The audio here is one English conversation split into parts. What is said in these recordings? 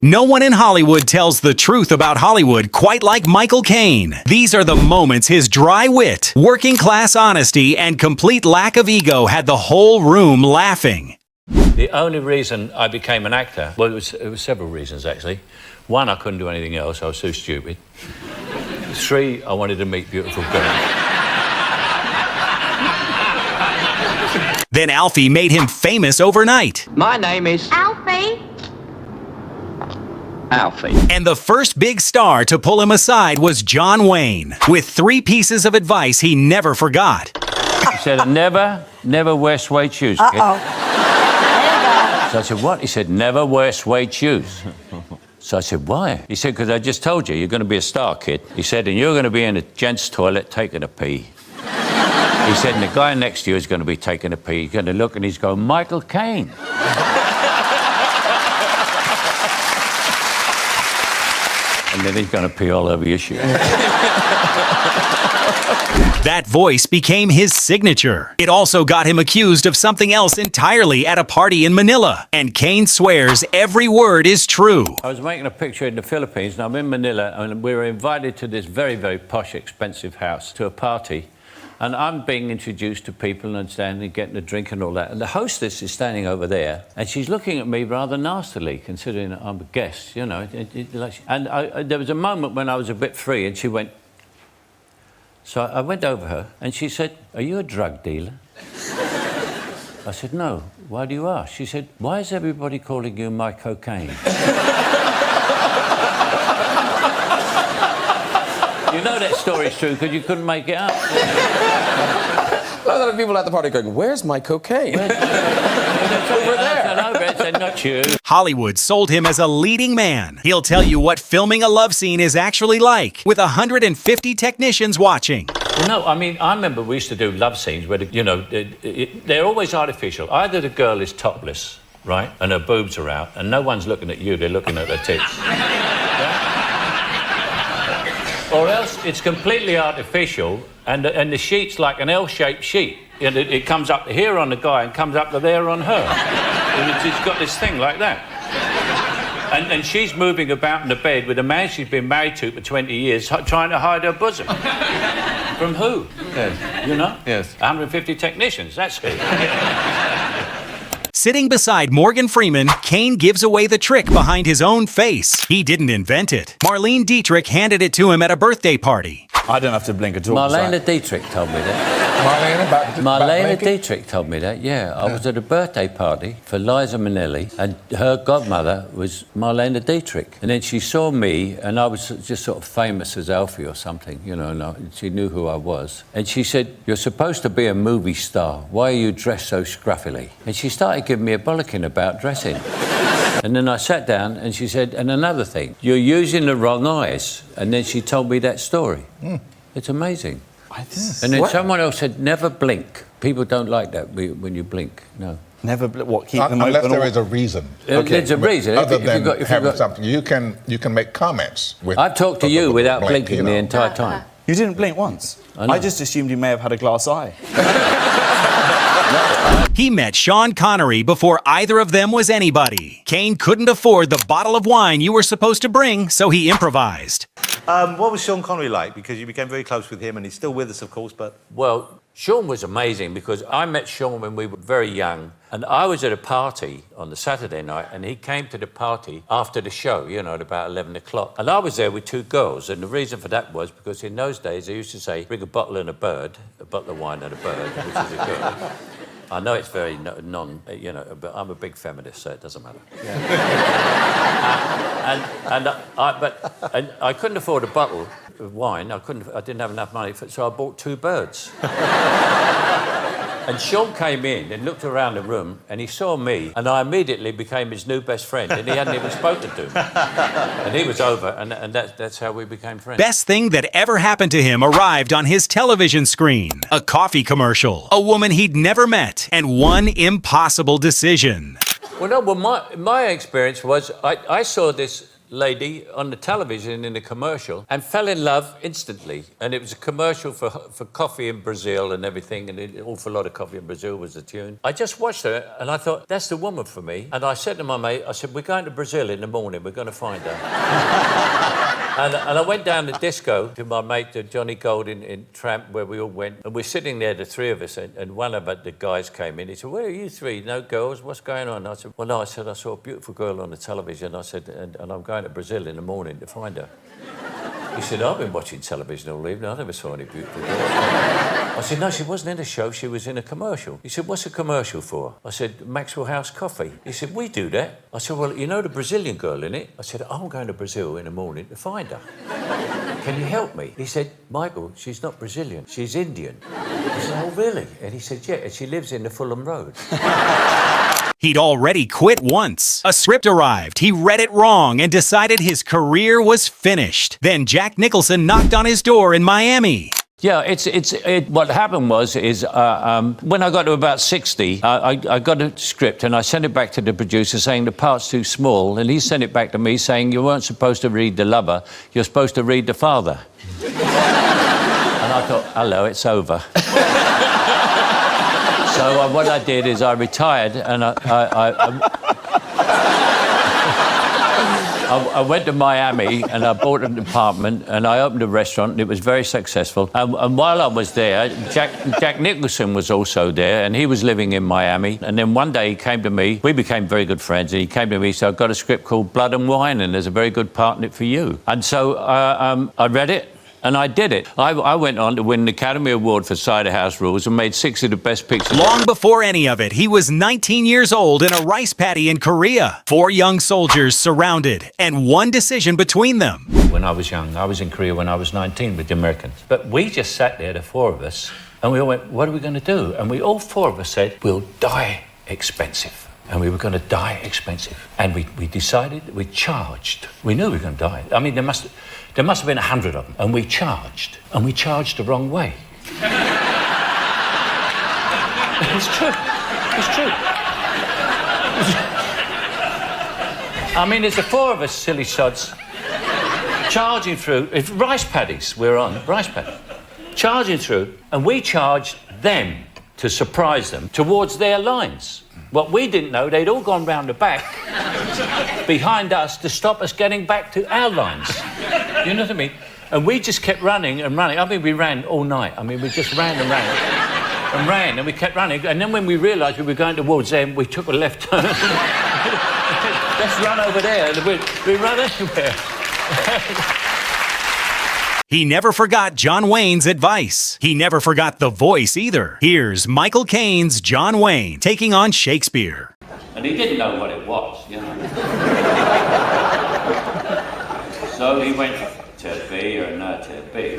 No one in Hollywood tells the truth about Hollywood quite like Michael Caine. These are the moments his dry wit, working class honesty, and complete lack of ego had the whole room laughing. The only reason I became an actor, well, it was several reasons actually. One, I couldn't do anything else, I was so stupid. Three, I wanted to meet beautiful girls. Then Alfie made him famous overnight. My name is Alfie. Alfie. And the first big star to pull him aside was John Wayne, with 3 pieces of advice he never forgot. He said, never wear suede shoes, kid. Uh-oh. So I said, what? He said, never wear suede shoes. So I said, why? He said, because I just told you, you're going to be a star, kid. He said, and you're going to be in a gent's toilet taking a pee. He said, and the guy next to you is going to be taking a pee. He's going to look and he's going, Michael Caine. And then he's going to pee all over your shoes. That voice became his signature. It also got him accused of something else entirely at a party in Manila. And Caine swears every word is true. I was making a picture in the Philippines, and I'm in Manila, and we were invited to this very, very posh, expensive house to a party. And I'm being introduced to people and standing, getting a drink and all that. And the hostess is standing over there, and she's looking at me rather nastily, considering that I'm a guest, you know. There was a moment when I was a bit free, and she went... So I went over her, and she said, are you a drug dealer? I said, no. Why do you ask? She said, why is everybody calling you my cocaine? You know that story's true because you couldn't make it up. A lot of people at the party going, where's my cocaine? Over there. Said, not you. Hollywood sold him as a leading man. He'll tell you what filming a love scene is actually like, with 150 technicians watching. Well, no, I mean, I remember we used to do love scenes where, they're always artificial. Either the girl is topless, right, and her boobs are out, and no one's looking at you, they're looking at her tits. Or else it's completely artificial, and the sheet's like an L-shaped sheet. And it comes up here on the guy and comes up to there on her. And it's got this thing like that. And she's moving about in the bed with a man she's been married to for 20 years, trying to hide her bosom. From who? Yes. You know? Yes. 150 technicians, that's who. Sitting beside Morgan Freeman, Caine gives away the trick behind his own face. He didn't invent it. Marlene Dietrich handed it to him at a birthday party. I don't have to blink at all. Marlene Dietrich told me that. Marlene Dietrich told me that, yeah. I was at a birthday party for Liza Minnelli, and her godmother was Marlene Dietrich. And then she saw me, and I was just sort of famous as Alfie or something, you know, and she knew who I was. And she said, you're supposed to be a movie star. Why are you dressed so scruffily? And she started giving me a bollocking about dressing. And then I sat down and she said, and another thing, you're using the wrong eyes. And then she told me that story. It's amazing. And then someone else said, never blink. People don't like that when you blink, no. Never what? Keep them unless open there or... is a reason. There's a reason. Other than having something, you can make comments. I've talked to you without blinking the entire time. You didn't blink once? I just assumed you may have had a glass eye. He met Sean Connery before either of them was anybody. Caine couldn't afford the bottle of wine you were supposed to bring, so he improvised. What was Sean Connery like? Because you became very close with him, and he's still with us, of course, but... Well, Sean was amazing because I met Sean when we were very young, and I was at a party on the Saturday night, and he came to the party after the show, you know, at about 11 o'clock. And I was there with 2 girls, and the reason for that was because in those days they used to say, bring a bottle and a bird, a bottle of wine and a bird, which is a girl. I know it's very you know, but I'm a big feminist, so it doesn't matter. Yeah. and I couldn't afford a bottle of wine. I didn't have enough money for it, so I bought 2 birds. And Sean came in and looked around the room, and he saw me, and I immediately became his new best friend, and he hadn't even spoken to me. And he was over, and that's how we became friends. Best thing that ever happened to him arrived on his television screen. A coffee commercial, a woman he'd never met, and one impossible decision. Well, no, my experience was I saw this lady on the television in a commercial and fell in love instantly. And it was a commercial for coffee in Brazil and everything, and an awful lot of coffee in Brazil was the tune. I just watched her and I thought, that's the woman for me. And I said to my mate, I said, we're going to Brazil in the morning, we're going to find her. And I went down the disco to my mate, to Johnny Gold in Tramp, where we all went. And we're sitting there, the three of us, and one of the guys came in. He said, where are you three? No girls? What's going on? I said, well, no, I said, I saw a beautiful girl on the television. I said, and I'm going to Brazil in the morning to find her. He said, I've been watching television all evening. I never saw any beautiful girls. I said, no, she wasn't in a show. She was in a commercial. He said, what's a commercial for? I said, Maxwell House Coffee. He said, we do that. I said, well, you know the Brazilian girl in it? I said, I'm going to Brazil in the morning to find her. Can you help me? He said, Michael, she's not Brazilian. She's Indian. I said, oh, really? And he said, yeah, and she lives in the Fulham Road. He'd already quit once. A script arrived, he read it wrong, and decided his career was finished. Then Jack Nicholson knocked on his door in Miami. Yeah, what happened was when I got to about 60, I got a script and I sent it back to the producer saying the part's too small, and he sent it back to me saying you weren't supposed to read the lover, you're supposed to read the father. And I thought, hello, it's over. So what I did is I retired and I went to Miami and I bought an apartment and I opened a restaurant and it was very successful. And while I was there, Jack Nicholson was also there and he was living in Miami. And then one day he came to me, we became very good friends, and he came to me, so I've got a script called Blood and Wine and there's a very good part in it for you. And so I read it. And I did it. I went on to win an Academy Award for Cider House Rules and made 6 of the best pictures. Long before any of it, he was 19 years old in a rice paddy in Korea. 4 young soldiers surrounded, and one decision between them. When I was young, I was in Korea when I was 19 with the Americans. But we just sat there, the 4 of us, and we all went, what are we going to do? And we all 4 of us said, we'll die expensive. And we were going to die expensive. And we decided, we charged. We knew we were going to die. I mean, there must have been 100 of them. And we charged the wrong way. It's true. It's true. I mean, there's the 4 of us, silly sods, charging through. It's rice paddies we're on, rice paddies. Charging through, and we charged them to surprise them towards their lines. What we didn't know, they'd all gone round the back behind us to stop us getting back to our lines. You know what I mean? And we just kept running and running. I mean, we ran all night. I mean, we just ran and ran and ran, and we kept running. And then when we realised we were going towards them, we took a left turn. Let's run over there. We run everywhere. He never forgot John Wayne's advice. He never forgot the voice either. Here's Michael Caine's John Wayne taking on Shakespeare. And he didn't know what it was, you know. So he went to be or not to be.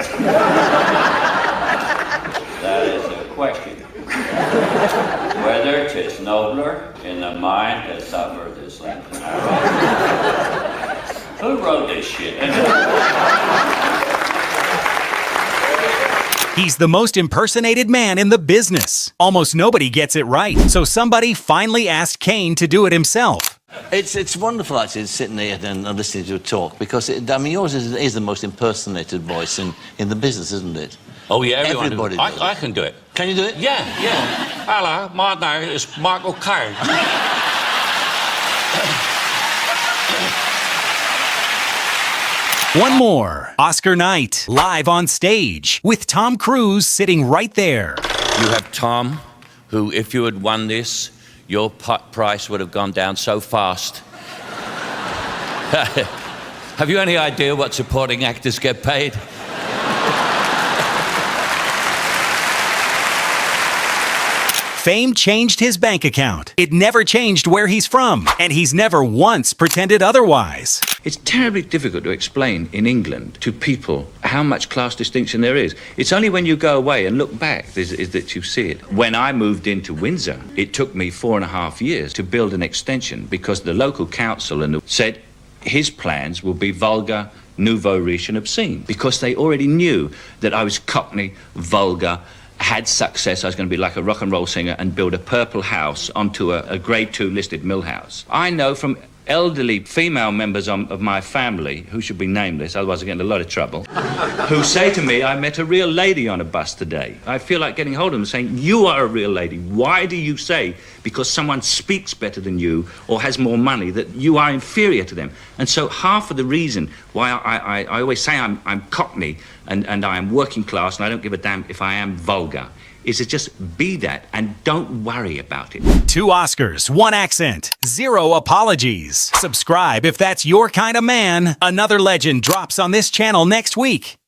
That is a question. Whether 'tis nobler in the mind to suffer this length. Who wrote this shit? He's the most impersonated man in the business. Almost nobody gets it right, so somebody finally asked Caine to do it himself. It's wonderful actually sitting there and listening to you talk, because yours is the most impersonated voice in the business, isn't it? Oh yeah, everybody. I can do it. Can you do it? Yeah. Hello, my name is Michael Caine. One more. Oscar night, live on stage, with Tom Cruise sitting right there. You have Tom, who, if you had won this, your price would have gone down so fast. Have you any idea what supporting actors get paid? Fame changed his bank account. It never changed where he's from, and he's never once pretended otherwise. It's terribly difficult to explain in England to people how much class distinction there is. It's only when you go away and look back that you see it. When I moved into Windsor, it took me 4.5 years to build an extension, because the local council said his plans will be vulgar, nouveau riche and obscene, because they already knew that I was Cockney, vulgar, had success. I was going to be like a rock and roll singer and build a purple house onto a grade 2 listed mill house. I know from elderly female members of my family, who should be nameless, otherwise I get in a lot of trouble, who say to me, I met a real lady on a bus today. I feel like getting hold of them and saying, you are a real lady. Why do you say, because someone speaks better than you or has more money, that you are inferior to them? And so half of the reason why I always say I'm Cockney and I am working class and I don't give a damn if I am vulgar is to just be that and don't worry about it. 2 Oscars, 1 accent, 0 apologies. Subscribe if that's your kind of man. Another legend drops on this channel next week.